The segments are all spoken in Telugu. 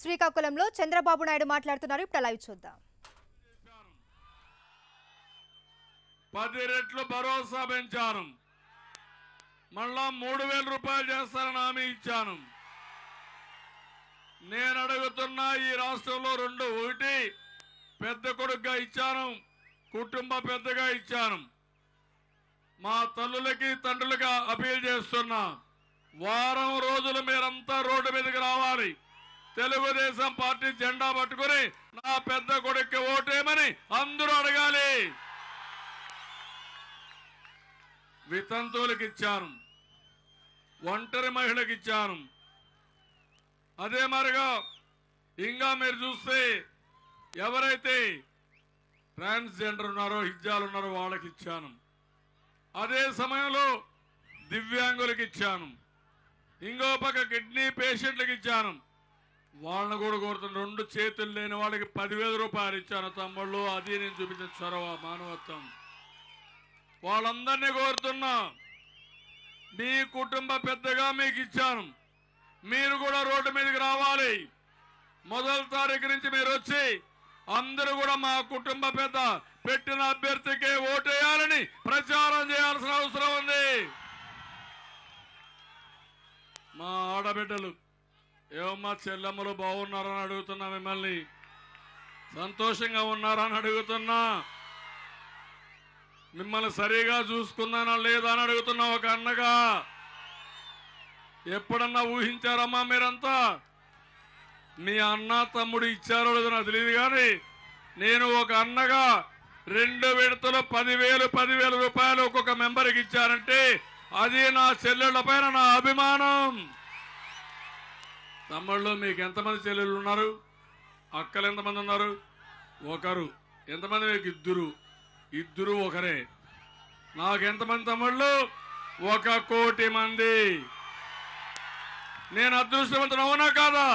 శ్రీకాకుళంలో చంద్రబాబు నాయుడు మాట్లాడుతున్నారు. ఇప్పుడు లైవ్ చూద్దాం. 10 రెట్లు భరోసా పెంచాను. మళ్ళా 3000 రూపాయలు చేస్తానని హామీ ఇచ్చాను. నేను అడుగుతున్నా ఈ రాష్ట్రంలో రెండు, ఒకటి పెద్ద కొడుకుగా ఇచ్చాను, కుటుంబ పెద్దగా ఇచ్చాను. మా తల్లులకి తండ్రులుగా అపీల్ చేస్తున్నా, వారం రోజులు మీరంతా రోడ్డు మీదకి రావాలి. తెలుగుదేశం పార్టీ జెండా పట్టుకుని నా పెద్ద కొడుక్కి ఓటేమని అందరూ అడగాలి. వితంతువులకు ఇచ్చాను, ఒంటరి మహిళకి ఇచ్చాను. అదే మరిగా ఇంకా మీరు చూస్తే ఎవరైతే ట్రాన్స్జెండర్ ఉన్నారో, హిజ్జాలు ఉన్నారో వాళ్ళకి ఇచ్చాను. అదే సమయంలో దివ్యాంగులకు ఇచ్చాను. ఇంకో పక్క కిడ్నీ పేషెంట్లకు ఇచ్చాను. వాళ్ళని కూడా కోరుతున్న, 2 చేతులు లేని వాళ్ళకి 10,000 రూపాయలు ఇచ్చాను. తమ్ముళ్ళు, అది నేను చూపించిన చొరవ, మానవత్వం. వాళ్ళందరినీ కోరుతున్నా, మీ కుటుంబ పెద్దగా మీకు ఇచ్చాను. మీరు కూడా రోడ్డు మీదకి రావాలి. మొదటి తారీఖు నుంచి మీరు వచ్చి అందరూ కూడా మా కుటుంబ పెద్ద పెట్టిన అభ్యర్థికే ఓటేయాలని ప్రచారం చేయాల్సిన అవసరం ఉంది. మా ఆడబిడ్డలు, ఏమమ్మా చెల్లెమ్మలు బాగున్నారని అడుగుతున్నా, మిమ్మల్ని సంతోషంగా ఉన్నారని అడుగుతున్నా, మిమ్మల్ని సరిగా చూసుకున్నానా లేదా అని అడుగుతున్నా. ఒక అన్నగా ఎప్పుడన్నా ఊహించారమ్మా మీరంతా? మీ అన్న తమ్ముడు ఇచ్చారో లేదో నాకు తెలియదు, కానీ నేను ఒక అన్నగా 2 విడతలు 10,000 రూపాయలు ఒక్కొక్క మెంబర్కి ఇచ్చారంటే అది నా చెల్లెళ్ల పైన నా అభిమానం. తమ్ముళ్ళు, మీకు ఎంతమంది చెల్లెళ్ళు ఉన్నారు? అక్కలు ఎంతమంది ఉన్నారు? ఒకరు. ఎంతమంది మీకు? ఇద్దరు ఒకరే. నాకెంతమంది తమ్ముళ్ళు? 1 కోటి మంది. నేను అదృష్టవంతుడు, అవునా కాదా?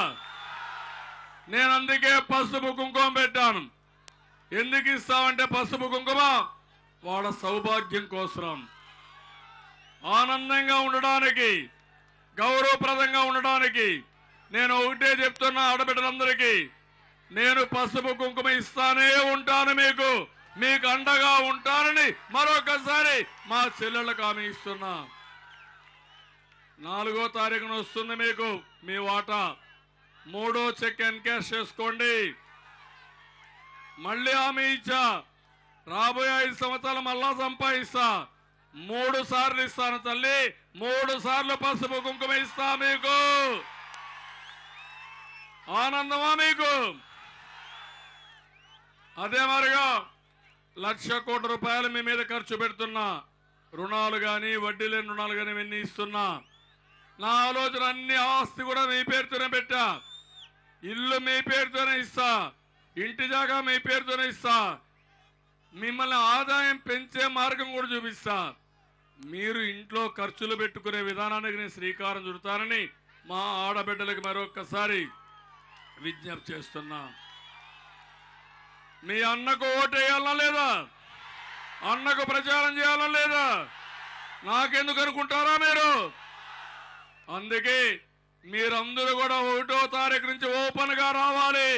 నేను అందుకే పసుపు కుంకుమ పెట్టాను. ఎందుకు ఇస్తామంటే పసుపు కుంకుమ వాళ్ళ సౌభాగ్యం కోసం, ఆనందంగా ఉండడానికి, గౌరవప్రదంగా ఉండడానికి. నేను ఒకటే చెప్తున్నా ఆడబిడ్డలందరికీ, నేను పసుపు కుంకుమ ఇస్తానే ఉంటాను, మీకు అండగా ఉంటానని మరొకసారి మా చెల్లెళ్ళకు హామీ ఇస్తున్నా. 4వ తారీఖున వస్తుంది మీకు మీ వాటా. 3వ చెక్ ఎన్కాష్ చేసుకోండి. మళ్ళీ హామీ ఇచ్చా, రాబోయే 5 సంవత్సరాలు మళ్ళా సంపాదిస్తా. 3 సార్లు ఇస్తాను తల్లి, 3 సార్లు పసుపు కుంకుమ ఇస్తా. మీకు ఆనందమా? మీకు అదే మరిగా 1,00,000 కోట్ల రూపాయలు మీ మీద ఖర్చు పెడుతున్నా. రుణాలు కానీ, వడ్డీ లేని రుణాలు కానీ ఇవన్నీ ఇస్తున్నా. నా ఆలోచన అన్ని ఆస్తి కూడా మీ పేరుతోనే పెట్టా. ఇల్లు మీ పేరుతోనే ఇస్తా, ఇంటి జాగా మీ పేరుతోనే ఇస్తా. మిమ్మల్ని ఆదాయం పెంచే మార్గం కూడా చూపిస్తా. మీరు ఇంట్లో ఖర్చులు పెట్టుకునే విధానానికి నేను శ్రీకారం చుడతానని మా ఆడబిడ్డలకు మరొక్కసారి విజ్ఞప్తి చేస్తున్నా. మీ అన్నకు ఓటేయాలనా లేదా? అన్నకు ప్రచారం చేయాలనా లేదా? నాకెందుకు అనుకుంటారా మీరు? అందుకే మీరందరూ కూడా 1వ తారీఖు నుంచి ఓపెన్ గా రావాలి.